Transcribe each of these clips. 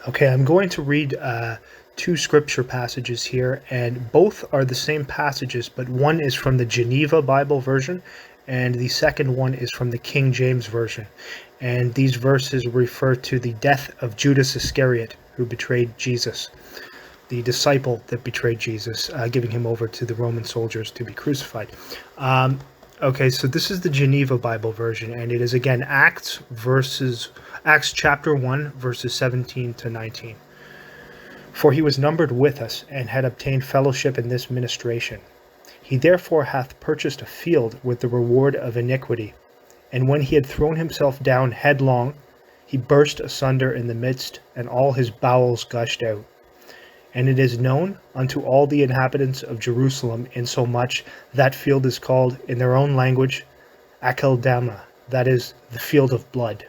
Okay, I'm going to read two scripture passages here, and both are the same passages, but one is from the Genevabible version, and the second one is from the King James version. And these verses refer to the death of Judas Iscariot, who betrayed Jesus, the disciple that betrayed Jesus, giving him over to the Roman soldiers to be crucified. Okay, so this is the Genevabible version, and it is again Acts chapter 1, verses 17 to 19. For he was numbered with us, and had obtained fellowship in this ministration. He therefore hath purchased a field with the reward of iniquity. And when he had thrown himself down headlong, he burst asunder in the midst, and all his bowels gushed out. And it is known unto all the inhabitants of Jerusalem, insomuch that field is called, in their own language, Aceldama, that is, the field of blood.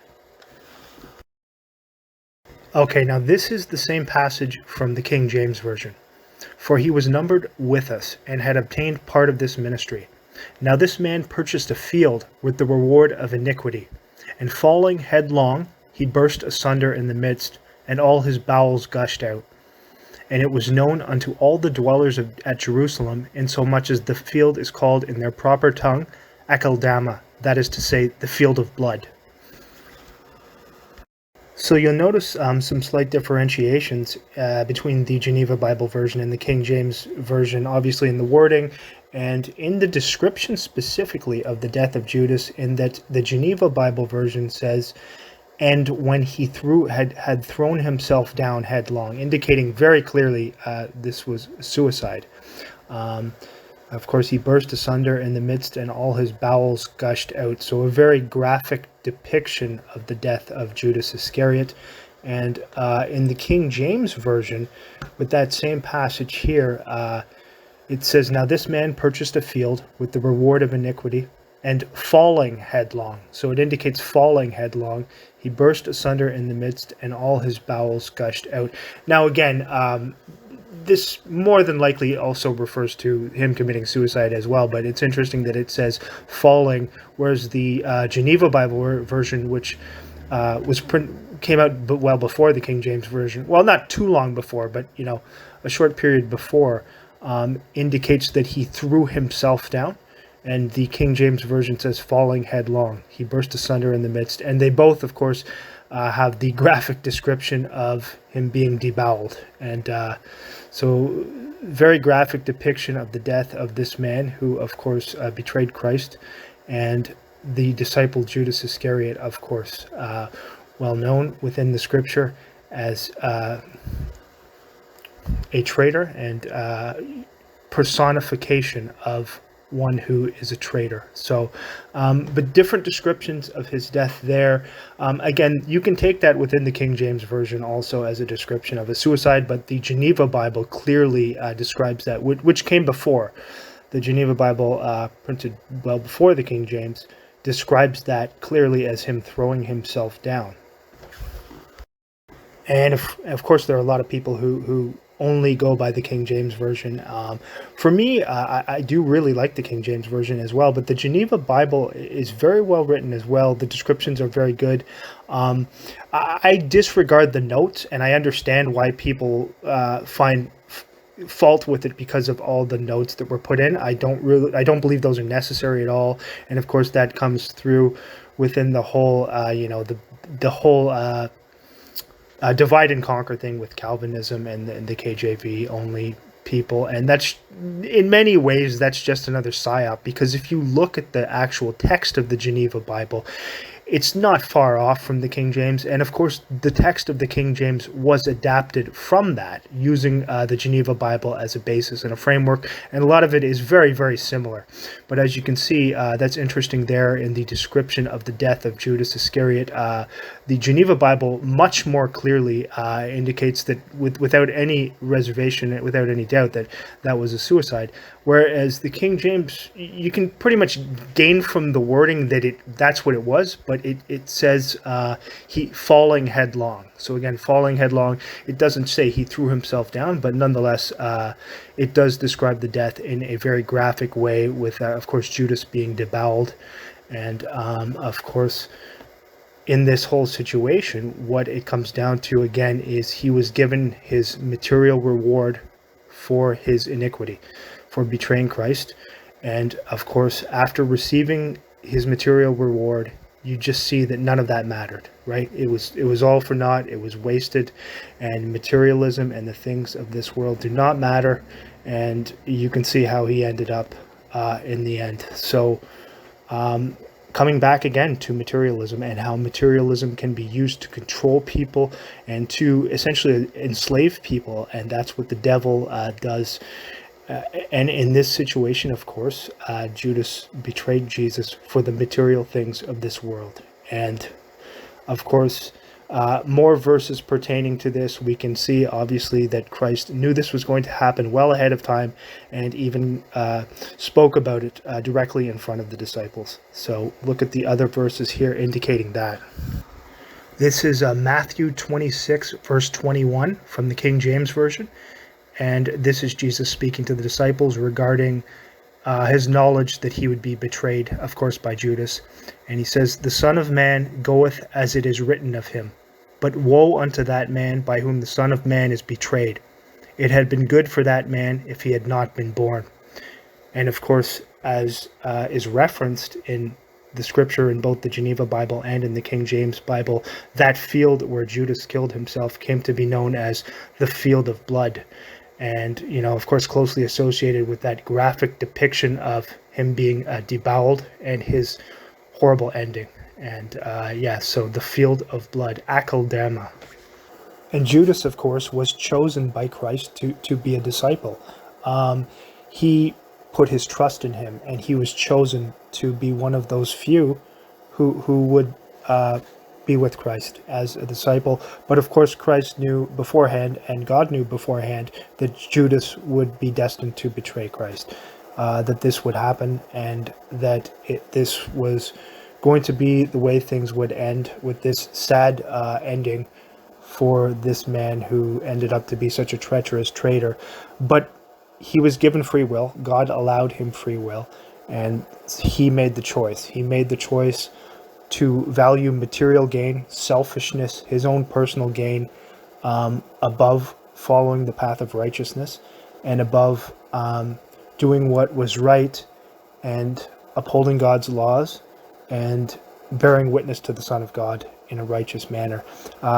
Okay, now this is the same passage from the King James Version. For he was numbered with us, and had obtained part of this ministry. Now this man purchased a field with the reward of iniquity, and falling headlong, he burst asunder in the midst, and all his bowels gushed out. And it was known unto all the dwellers at Jerusalem, insomuch as the field is called in their proper tongue, Aceldama, that is to say, the field of blood. So you'll notice some slight differentiations between the Genevabible version and the King James version, obviously in the wording and in the description specifically of the death of Judas, in that the Genevabible version says, and when he had thrown himself down headlong, indicating very clearly this was suicide. Of course, he burst asunder in the midst, and all his bowels gushed out. So a very graphic depiction of the death of Judas Iscariot. And in the King James Version, with that same passage here, it says, now this man purchased a field with the reward of iniquity, and falling headlong. So it indicates falling headlong. He burst asunder in the midst, and all his bowels gushed out. Now again, this more than likely also refers to him committing suicide as well, but it's interesting that it says falling, whereas the Genevabible version, which came out well before the King James version, well, not too long before, but a short period before, indicates that he threw himself down. And the King James version says falling headlong. He burst asunder in the midst. And they both, of course, have the graphic description of him being deboweled. And so very graphic depiction of the death of this man who, of course, betrayed Christ. And the disciple Judas Iscariot, of course, well known within the scripture as a traitor and personification of one who is a traitor. So but different descriptions of his death there. Again, you can take that within the King James Version also as a description of a suicide, but the Genevabible clearly describes that, which came before. The Genevabible, printed well before the King James, describes that clearly as him throwing himself down. And of course, there are a lot of people who only go by the King James Version. For me, I do really like the King James Version as well, but the Genevabible is very well written as well. The descriptions are very good. I disregard the notes, and I understand why people find fault with it because of all the notes that were put in. I don't believe those are necessary at all. And of course, that comes through within the whole, the whole divide and conquer thing with Calvinism and the KJV only people. And that's, in many ways, that's just another psyop, because if you look at the actual text of the Genevabible, it's not far off from the King James. And of course, the text of the King James was adapted from that, using the Genevabible as a basis and a framework. And a lot of it is very, very similar. But as you can see, that's interesting there in the description of the death of Judas Iscariot. The Genevabible much more clearly indicates that without any reservation, without any doubt, that that was a suicide. Whereas the King James, you can pretty much gain from the wording that that's what it was, but it says he falling headlong. So again, falling headlong, it doesn't say he threw himself down, but nonetheless, it does describe the death in a very graphic way with, of course, Judas being deboweled. And, of course, in this whole situation, what it comes down to again is he was given his material reward for his iniquity, for betraying Christ. And of course, after receiving his material reward, you just see that none of that mattered, right? It was all for naught. It was wasted, and materialism and the things of this world do not matter. And you can see how he ended up in the end. So coming back again to materialism and how materialism can be used to control people and to essentially enslave people, and that's what the devil does. And in this situation, of course, Judas betrayed Jesus for the material things of this world. And of course, more verses pertaining to this, we can see obviously that Christ knew this was going to happen well ahead of time, and even spoke about it directly in front of the disciples. So look at the other verses here indicating that. This is Matthew 26 verse 21 from the King James Version. And this is Jesus speaking to the disciples regarding his knowledge that he would be betrayed, of course, by Judas. And he says, "The Son of Man goeth as it is written of him. But woe unto that man by whom the Son of Man is betrayed. It had been good for that man if he had not been born." And of course, as is referenced in the scripture in both the Genevabible and in the King James Bible, that field where Judas killed himself came to be known as the Fieldofblood. And, you know, of course, closely associated with that graphic depiction of him being deboweled and his horrible ending. And so the Fieldofblood, Aceldama. And Judas, of course, was chosen by Christ to be a disciple. He put his trust in him, and he was chosen to be one of those few who would be with Christ as a disciple. But of course, Christ knew beforehand, and God knew beforehand, that Judas would be destined to betray Christ, that this would happen, and that this was going to be the way things would end, with this sad ending for this man who ended up to be such a treacherous traitor. But he was given free will. God allowed him free will, and he made the choice. He made the choice to value material gain, selfishness, his own personal gain, above following the path of righteousness, and above doing what was right and upholding God's laws and bearing witness to the Son of God in a righteous manner.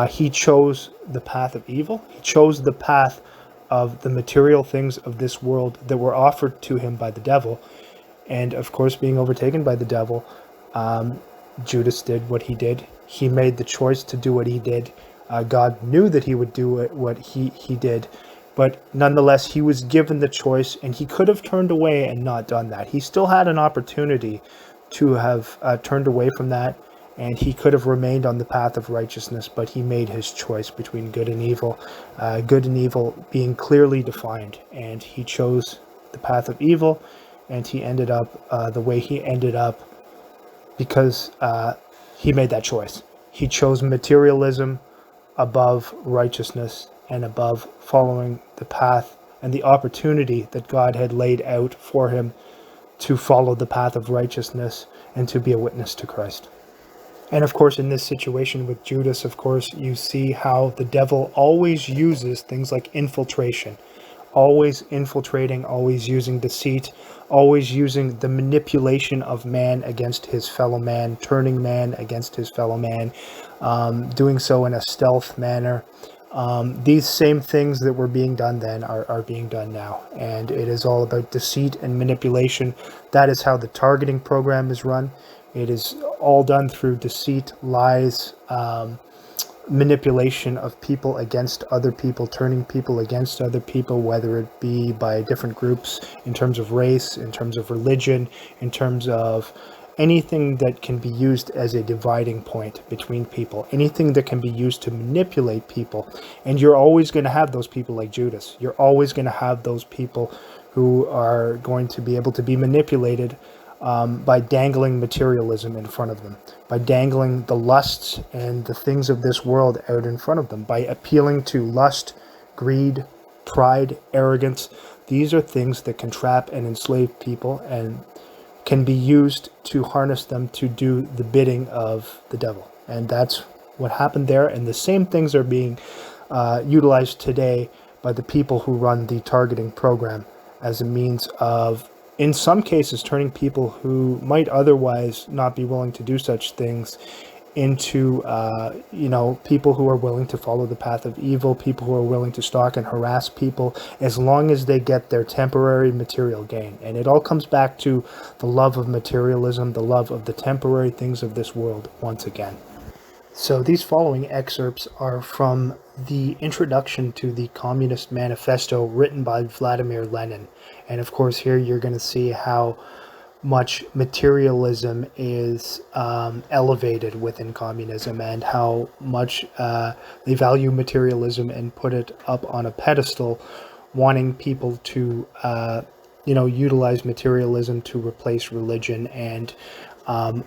He chose the path of evil. He chose the path of the material things of this world that were offered to him by the devil. And of course, being overtaken by the devil, Judas did what he did. He made the choice to do what he did. God knew that he would do what he did, but nonetheless, he was given the choice, and he could have turned away and not done that. He still had an opportunity to have turned away from that, and he could have remained on the path of righteousness, but he made his choice between good and evil being clearly defined, and he chose the path of evil, and he ended up the way he ended up because he made that choice. He chose materialism above righteousness and above following the path and the opportunity that God had laid out for him to follow the path of righteousness and to be a witness to Christ. And of course, in this situation with Judas, of course, you see how the devil always uses things like infiltration, always infiltrating, always using deceit, always using the manipulation of man against his fellow man, turning man against his fellow man, doing so in a stealth manner. These same things that were being done then are being done now. And it is all about deceit and manipulation. That is how the targeting program is run. It is all done through deceit, lies, manipulation of people against other people, turning people against other people, whether it be by different groups in terms of race, in terms of religion, in terms of anything that can be used as a dividing point between people, anything that can be used to manipulate people. And you're always going to have those people like Judas. You're always going to have those people who are going to be able to be manipulated by dangling materialism in front of them, by dangling the lusts and the things of this world out in front of them, by appealing to lust, greed, pride, arrogance. These are things that can trap and enslave people and can be used to harness them to do the bidding of the devil. And that's what happened there. And the same things are being utilized today by the people who run the targeting program as a means of, in some cases, turning people who might otherwise not be willing to do such things into, people who are willing to follow the path of evil, people who are willing to stalk and harass people, as long as they get their temporary material gain. And it all comes back to the love of materialism, the love of the temporary things of this world once again. So these following excerpts are from the introduction to the Communist Manifesto written by Vladimir Lenin. And of course, here you're going to see how much materialism is elevated within communism, and how much they value materialism and put it up on a pedestal, wanting people to utilize materialism to replace religion and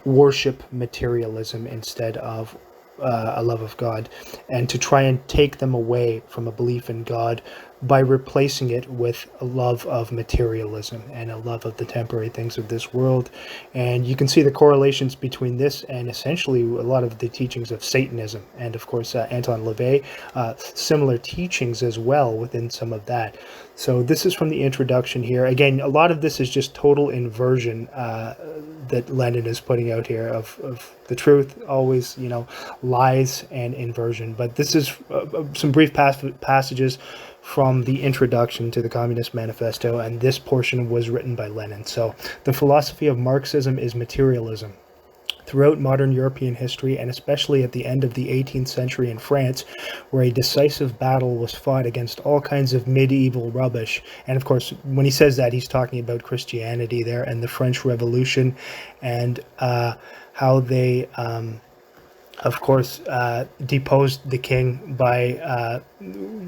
worship materialism instead of a love of God, and to try and take them away from a belief in God by replacing it with a love of materialism and a love of the temporary things of this world. And you can see the correlations between this and essentially a lot of the teachings of Satanism, and of course Anton LaVey, similar teachings as well within some of that. So this is from the introduction here. Again, a lot of this is just total inversion that Lenin is putting out here of the truth, always, lies and inversion. But this is some brief passages from the introduction to the Communist Manifesto, and this portion was written by Lenin. So, the philosophy of Marxism is materialism. Throughout modern European history, and especially at the end of the 18th century in France, where a decisive battle was fought against all kinds of medieval rubbish. And of course, when he says that, he's talking about Christianity there and the French Revolution, and how they deposed the king by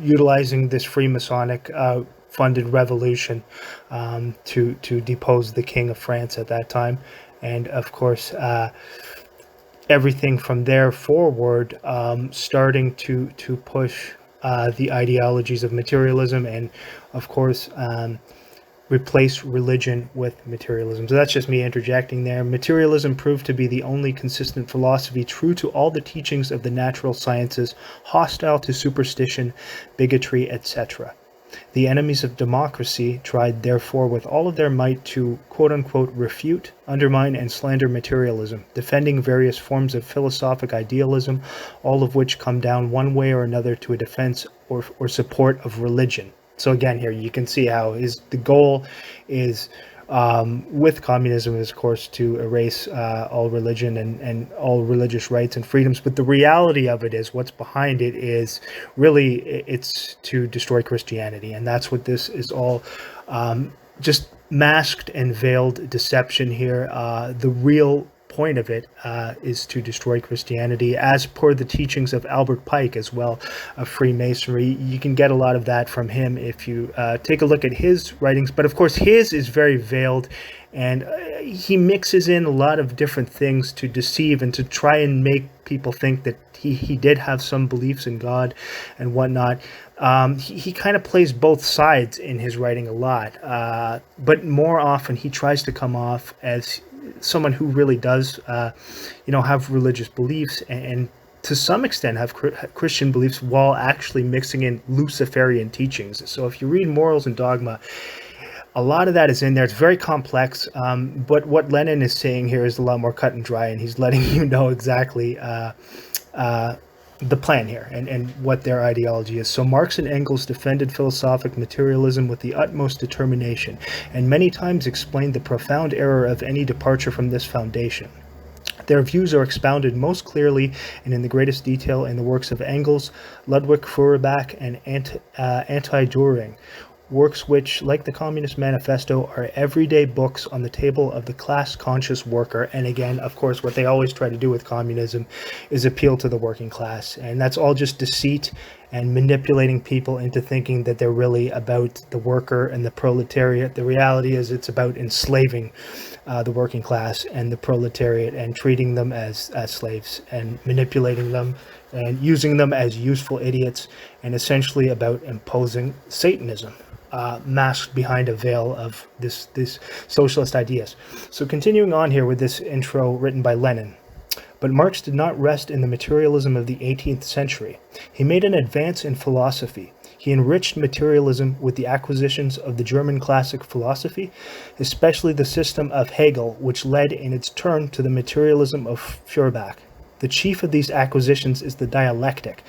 utilizing this Freemasonic funded revolution to depose the king of France at that time. And of course, everything from there forward, starting to push the ideologies of materialism, and of course replace religion with materialism. So that's just me interjecting there. Materialism proved to be the only consistent philosophy true to all the teachings of the natural sciences, hostile to superstition, bigotry, etc. The enemies of democracy tried, therefore, with all of their might to, quote-unquote, refute, undermine, and slander materialism, defending various forms of philosophic idealism, all of which come down one way or another to a defense or support of religion. So again, here you can see how the goal is, with communism, is, of course, to erase all religion and all religious rights and freedoms. But the reality of it is, what's behind it is really, it's to destroy Christianity. And that's what this is all, just masked and veiled deception here. The real point of it is to destroy Christianity, as per the teachings of Albert Pike as well, of Freemasonry. You can get a lot of that from him if you take a look at his writings, but of course his is very veiled, and he mixes in a lot of different things to deceive and to try and make people think that he did have some beliefs in God and whatnot. He kind of plays both sides in his writing a lot, but more often he tries to come off as someone who really does, have religious beliefs and to some extent have Christian beliefs, while actually mixing in Luciferian teachings. So if you read Morals and Dogma, a lot of that is in there. It's very complex, but what Lenin is saying here is a lot more cut and dry, and he's letting you know exactly the plan here and what their ideology is. So Marx and Engels defended philosophic materialism with the utmost determination, and many times explained the profound error of any departure from this foundation. Their views are expounded most clearly and in the greatest detail in the works of Engels, Ludwig Feuerbach, and Anti-Düring, works which, like the Communist Manifesto, are everyday books on the table of the class-conscious worker. And again, of course, what they always try to do with communism is appeal to the working class. And that's all just deceit and manipulating people into thinking that they're really about the worker and the proletariat. The reality is it's about enslaving the working class and the proletariat and treating them as slaves and manipulating them and using them as useful idiots, and essentially about imposing Satanism, masked behind a veil of this socialist ideas. So continuing on here with this intro written by Lenin. But Marx did not rest in the materialism of the 18th century. He made an advance in philosophy. He enriched materialism with the acquisitions of the German classic philosophy, especially the system of Hegel, which led in its turn to the materialism of Feuerbach. The chief of these acquisitions is the dialectic,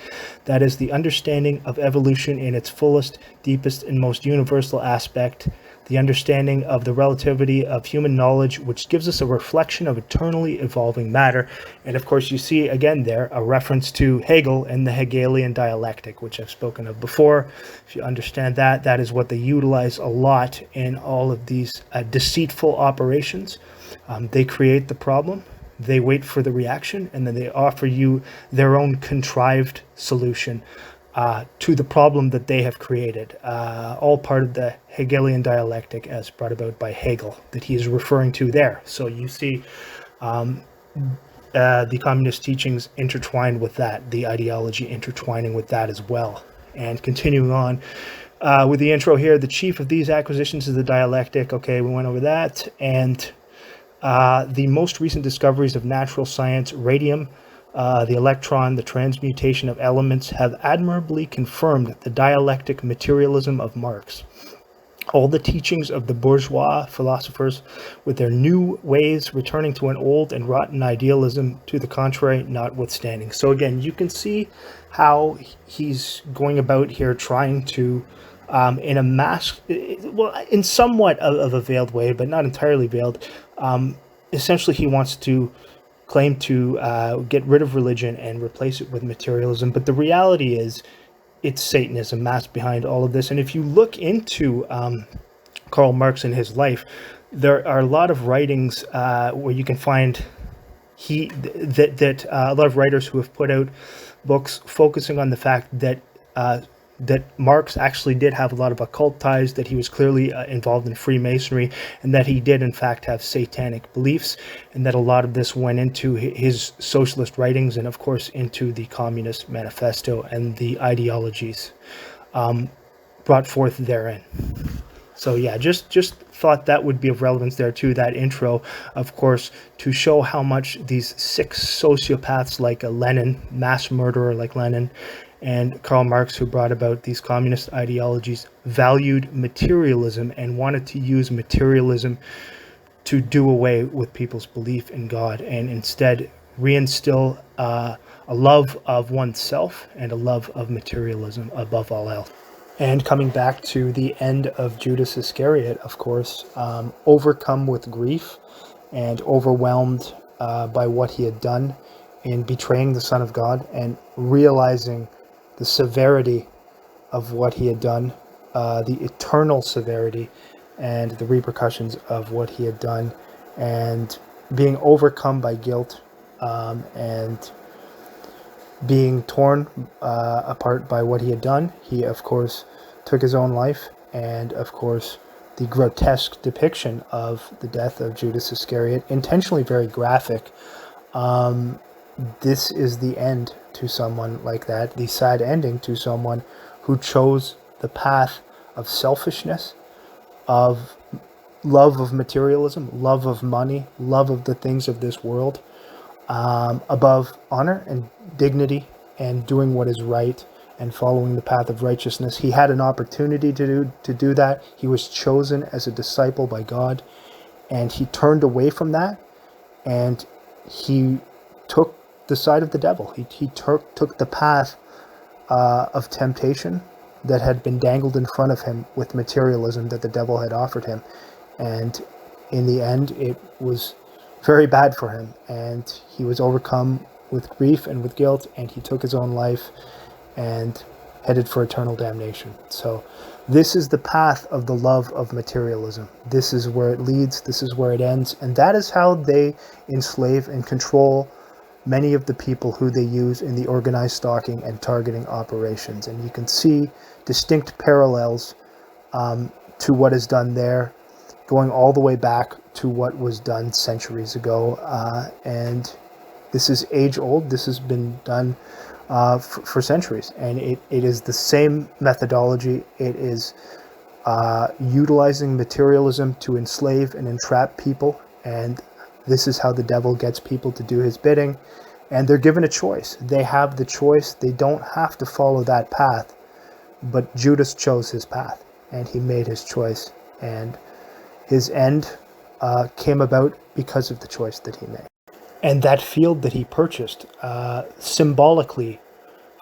that is, the understanding of evolution in its fullest, deepest, and most universal aspect, the understanding of the relativity of human knowledge, which gives us a reflection of eternally evolving matter. And of course, you see again there a reference to Hegel and the Hegelian dialectic, which I've spoken of before. If you understand that, that is what they utilize a lot in all of these deceitful operations. They create the problem, they wait for the reaction, and then they offer you their own contrived solution to the problem that they have created, all part of the Hegelian dialectic as brought about by Hegel that he is referring to there. So you see the communist teachings intertwined with that, the ideology intertwining with that as well. And continuing on with the intro here, the chief of these acquisitions is the dialectic. Okay, we went over that. And the most recent discoveries of natural science, radium, the electron, the transmutation of elements, have admirably confirmed the dialectic materialism of Marx. All the teachings of the bourgeois philosophers, with their new ways returning to an old and rotten idealism, to the contrary, notwithstanding. So again, you can see how he's going about here trying to, in a mask, well, in somewhat of a veiled way, but not entirely veiled, essentially he wants to claim to get rid of religion and replace it with materialism. But the reality is, it's Satanism masked behind all of this. And if you look into Karl Marx and his life, there are a lot of writings where you can find a lot of writers who have put out books focusing on the fact that that Marx actually did have a lot of occult ties, that he was clearly involved in Freemasonry, and that he did in fact have satanic beliefs, and that a lot of this went into his socialist writings and of course into the Communist Manifesto and the ideologies brought forth therein. So yeah, just thought that would be of relevance there too, that intro, of course, to show how much these sick sociopaths like a Lenin, mass murderer like Lenin, and Karl Marx, who brought about these communist ideologies, valued materialism and wanted to use materialism to do away with people's belief in God and instead reinstill a love of oneself and a love of materialism above all else. And coming back to the end of Judas Iscariot, of course, overcome with grief and overwhelmed by what he had done in betraying the Son of God and realizing the severity of what he had done, the eternal severity and the repercussions of what he had done, and being overcome by guilt and being torn apart by what he had done, he of course took his own life. And of course the grotesque depiction of the death of Judas Iscariot, intentionally very graphic. This is the end to someone like that, the sad ending to someone who chose the path of selfishness, of love of materialism, love of money, love of the things of this world, above honor and dignity and doing what is right and following the path of righteousness. He had an opportunity to do that. He was chosen as a disciple by God, and he turned away from that, and he took the side of the devil. He took the path of temptation that had been dangled in front of him with materialism that the devil had offered him. And in the end, it was very bad for him, and he was overcome with grief and with guilt, and he took his own life and headed for eternal damnation. So this is the path of the love of materialism. This is where it leads, this is where it ends, and that is how they enslave and control many of the people who they use in the organized stalking and targeting operations. And you can see distinct parallels to what is done there, going all the way back to what was done centuries ago. And this is age old. This has been done for centuries. And it is the same methodology. It is utilizing materialism to enslave and entrap people. And this is how the devil gets people to do his bidding. And they're given a choice. They have the choice. They don't have to follow that path. But Judas chose his path, and he made his choice. And his end came about because of the choice that he made. And that field that he purchased symbolically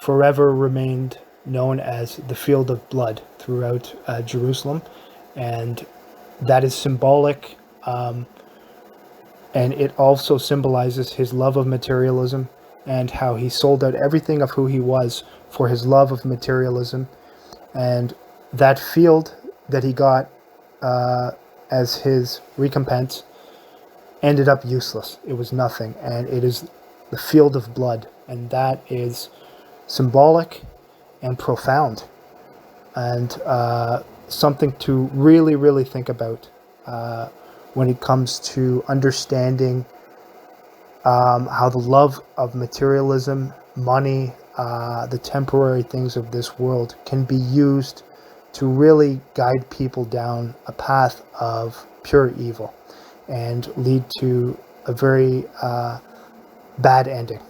forever remained known as the Field of Blood throughout Jerusalem. And that is symbolic, and it also symbolizes his love of materialism and how he sold out everything of who he was for his love of materialism. And that field that he got as his recompense ended up useless. It was nothing, and it is the Field of Blood, and that is symbolic and profound, and something to really, really think about when it comes to understanding how the love of materialism, money, the temporary things of this world can be used to really guide people down a path of pure evil and lead to a very bad ending.